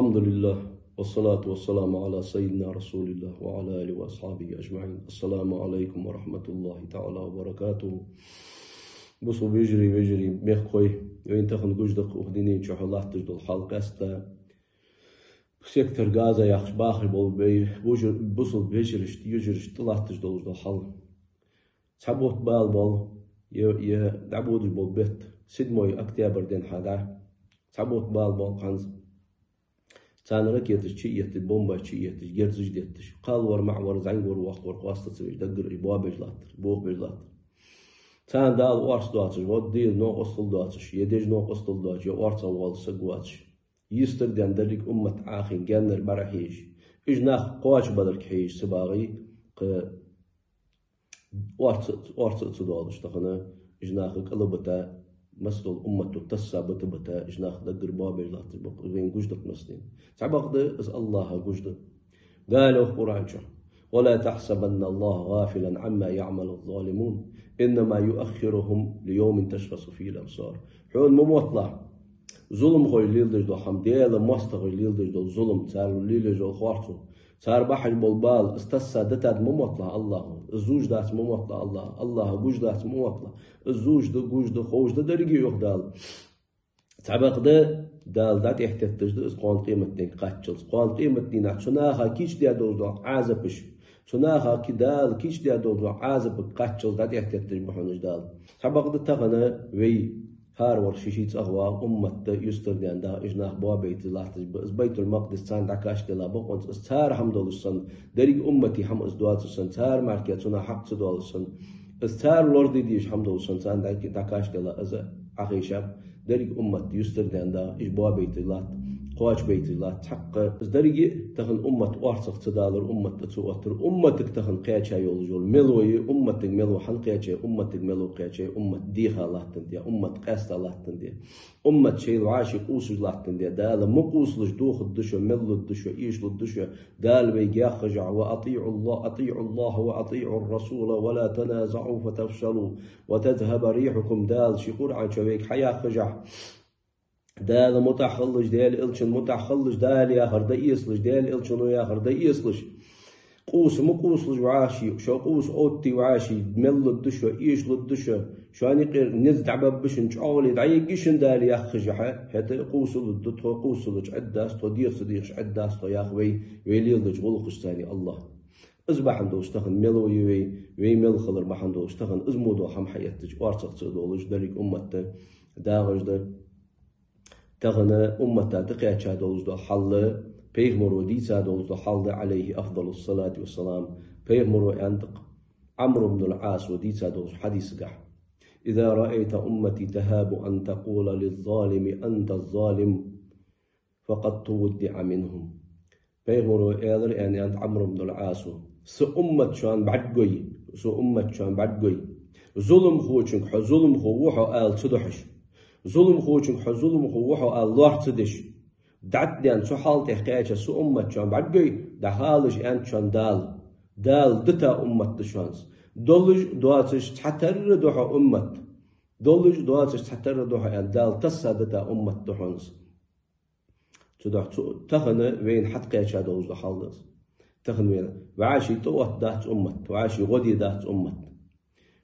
الحمد لله والصلاة والسلام على سيدنا رسول الله وعلى آله وأصحابه أجمعين. السلام عليكم ورحمة الله تعالى وبركاته. بصو بيجري ميخوي وين تخن جوجدق وخديني شو الله تجد الحلقة استا سيكتر غازا يخش باخر بول بصو بيجرش يجرش طلعت تجد الحلقة تحبوت بال ي دعبود بول بيت سيدموي أكتوبر دين حدا تحبوت بال خنز تان ركيتش شيء بومبا شيء جرزج ديتش قال ور معور زعين ور وقت ور قاست تسوي دقر إبواب بجلاتر بوق بجلاتر تان دال وارس دواتش ود ديل نو قصل دواتش يدج نو قصل دواتش يوارس وال سقواتش يستخدم درك عاخين جنر برحيش إجناخ قواش بدر كحيش سباغي ق وارس تدوالش تخنا إجناخ قلبته مسل الأمة تسا بتا إجناخ دقر بابي لات وين جوجدك مسلم تعبق ده إز الله جوجدك قالوا قرآن شو ولا تحسبن الله غافلا عما يعمل الظالمون إنما يؤخرهم ليوم تشخص فيه الأبصار حون مموطلع ظلم خوي ليل دجدو حمديل مستغي ليل دجدو ظلم تار ليل دجدو خوارتو تار بحج بالبال استسا دتاد مموطلع الله الزوج دات مموطلع الله جوج دات مموطلع الزوج ده جوج ده خوش ده درجي يخدال تعبق ده دال دات يحتاج ده قان قيمة دين قاتشل قان قيمة دين شناها كيش دي دوزو عازبش شناها كدال كيش دي دوزو عازب قاتشل دات يحتاج بحونج دال تعبق ده تغنى وي هار ورشيشيت أغوا أمة يستر ديان دا إجناخ بوا بيت الله تجبز بيت المقدس تان دعكاش دلا بقونت استهار حمد السن دريق أمتي حم أزدوات السن تهار ماركياتنا حق تدوال السن استهار لوردي ديش حمد السن تان دعكاش دلا أزا عقيشاب دريق أمة يستر ديان دا إج بوا بيت الله قواش بيت الله تحق دريق تخن أمة وارسق تدالر أمة تسواتر أمتك تخن قياتشا يولجول ملوي أمتك ملو حن قياتشا أمتك ملو قياتشا أمة ديخا الله تنديا أمة قاستا الله تنديا أمة شيل عاشق أوسج الله تنديا دال مقوس لجدوخ الدشو ملو الدشو إيش الدشو دال بيجا خجع أطيعوا الله وأطيعوا الرسول ولا تنازعوا فتفشلوا وتذهب ريحكم دال شقور عن شويك حيا خجع دال متخلج دال إلشن متخلج دال يا خرد يسلج دال إلشن يا خرد يسلج قوس مقوس وعاشي شو قوس أوتي وعاشي مل الدشة إيش للدشة شاني قير نزد عباب بشن شعولي دعي قشن دال يا خجحة حتى قوس للدتو قوس لج عداس تو دير صديقش عداس تو يا خوي ويليل لج غلقش ثاني الله إزبح عنده اشتغل ملو وي مل خلر ما عنده اشتغل إزمودو حم حياتج وارتق تصدولج دريك أمته داغج ده تغنى أمتا تقيا دولجدو حل بيغمرو ديسا دولجدو حل عليه أفضل الصلاة والسلام بيغمرو أنتق عمرو بن العاص وديسا دولج حديث قح إذا رأيت أمتي تهاب أن تقول للظالم أنت الظالم فقد تودع منهم بيغمرو إيضر يعني أنت عمرو بن العاص سو أمت شان بعد قوي ظلم خوشنك ظلم خو وحو آل صدحش ظلم خوشنك ظلم خو وحو الله تصدش دعت ديان سو حالتي حكاية سو أمت شان بعد قوي ده حالش أنت شان دال دتا أمت دشانس دولج دواتش تحتر دوحة أمت دولج دواتش تحتر دوحة أن دال تسا دتا أمت دحانس تخن وين حد قياشا دولج دحالس تخن وين وعاشي توات دات أمت وعاشي غدي دات أمت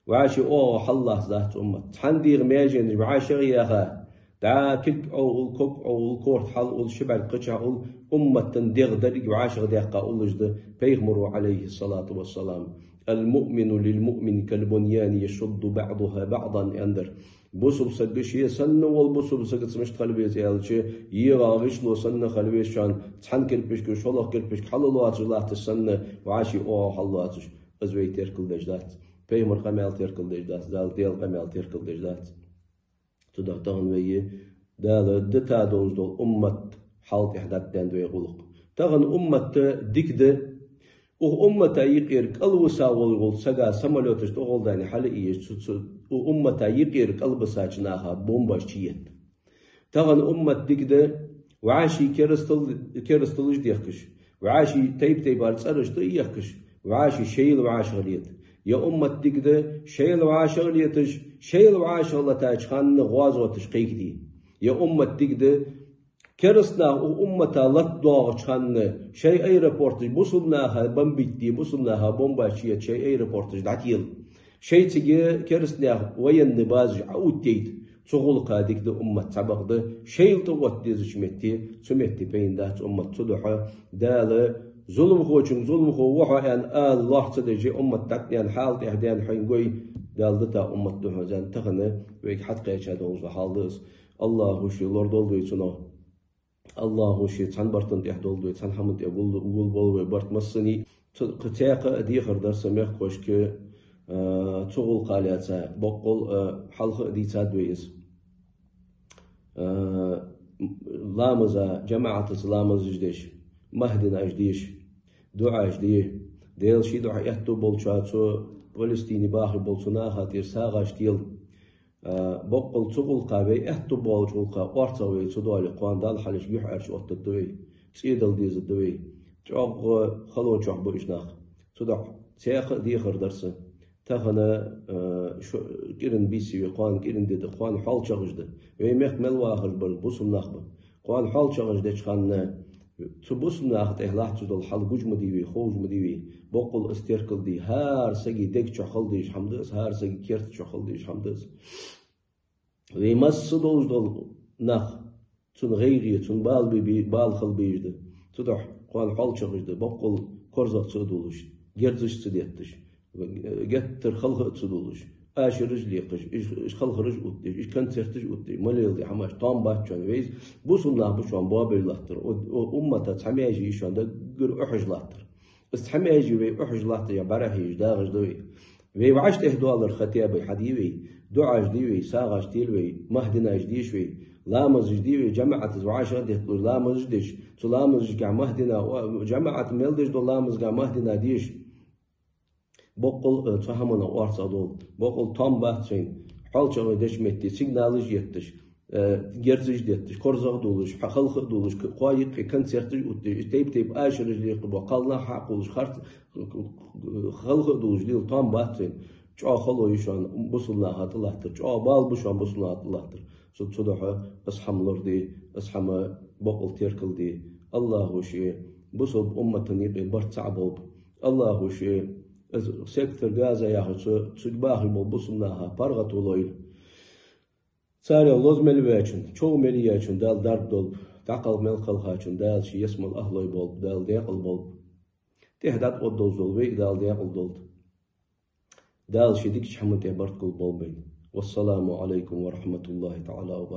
وعاشي أو حلاس ذات أمة حندير ماجن وعاشي غياها دا كك أو الكوك أو الكورت حل أو الشبع القشع أو أمة تندير درج وعاشي غديقة أو لجد بيغمروا عليه الصلاة والسلام المؤمن للمؤمن كالبنيان يشد بعضها بعضا أندر بوسب سجش يسن والبوسب سجت مش خلبيز يالشي يراغش لو سن خلبيز شان تحن كربش كشولق كربش حلوات جلات السن وعاشي أو حلواتش أزوي تركل دجدات بيمر قمال تركل دجدات دال ديل قمال تركل دجدات تدا تغن ويه دال دتا دوز دول أمة حالت إحداد دان دوي غلق تغن أمة ديكده أمة يقير قلوسا والغل سجا سمالوتش تغل داني حالي أمة يقير قلبسا جناها بومبا شيت تغن أمة ديكده وعاشي كيرستلج ديخكش وعاشي تيب أرتسرش ديخكش وعاشي شيل وعاش غليت يا أمة ديكده شيل وعاش غليتش شيل وعاش الله تاج خان غواز وتشقيق دي يا أمة ديكده كرسنا أمتا لطوغ شان شيء أي ريبورتج بوصلناها بمبيتي بوصلناها بومباشية شيء أي ريبورتج دعتيل شيء تجي كرسنا وين نباز عودتيت شغل قادك ده أمة سبق ده شيء توت ديزش متي سمتي بين ده أمة صدحة ده ظلم هو وحى أن الله تدجي أمة تكني حال تهدين حينقوي دال ده أمة ده زين تغنى ويك حد قيش هذا وش حالس الله وش لورد الله يسنا الله وش تان برتن تهدول ده تان حمد يقول بول برت مصني قتاقة دي خردر سميخ خوش ك تغل قاليات بقول حلق دي تادويز لامزا جماعة لامز جديش مهدنا أجديش دعاء جديه ديل شي دعاء يهتو بولشاتو فلسطيني باخر بولسوناها تير ساغاش تيل بقل تغل قابي اهتو بولشولقا وارتوي تدوالي قوان دال حالش بيح عرش وقت الدوي تسيدل ديز الدوي تعق خلو تعق بوشناخ تدع تياق ديخر درسه تاخنا كيرن بيسي قوان كيرن ديد قوان حال شغجده ويميخ ملواخر بل بوسم ناخبه قوان حال شغجده چخان تبصنا أخت إهلاح تدل حال جوج مديوي خوج مديوي بقول استيركل دي هار سجي دك شخل ديش حمدس هار سجي كيرت شخل ديش حمدس ويمس صدوج دل نخ تون غيري تون بال خل بيجده تدح قال حال شغجده بقول كرزة تدولش جرزش تديتش جتر خلق تدولش آش رجلي قش إيش خلق رج أوتش إيش كان سرتج أوتش مليل دي حماش طام باتشان ويز بوسم لا بشوان بابل لاتر أمة تحميجي شان ده جر أحج لاتر استحميجي وي أحج لاتر يا برهيج داغج دوي وي وعشت إهدوال الختيابي حديوي دعاج ديوي ساغاش تيلوي مهدنا جديش وي لامز جديوي جماعة زوعاش هدي لامز جديش تلامز جا مهدنا جماعة ملدش دو لامز جا مهدنا ديش بقول تهمنا وارث دول بقول تام باتشين حال شغل دش متي سيجنالج يتش جرزج ديتش كورزق دولش خلق دولش قايق كونسرت تيب اشر اللي بقالنا حقولش خرط خلق دولش ديل تام باتشين جا خلو يشان بوصلنا هاتلاتر جا بال بشان بوصلنا هاتلاتر صدحه اصحملر دي اصحم بقول تيركل دي الله وشي بصب امتني برت صعب الله وشي سيكتر غازا ياخذ سجباخي بوصلناها بارغة ولويل ساري اللوز مليباچن چو ملياچن دال درب دول تعقل ملقل هاچن دال شي يسمى الاهلوي بول دال ديقل بول تهدات قدوز دول وي دال ديقل دول دال شي ديك حمد برت كل بول بين والسلام عليكم ورحمة الله تعالى وبركاته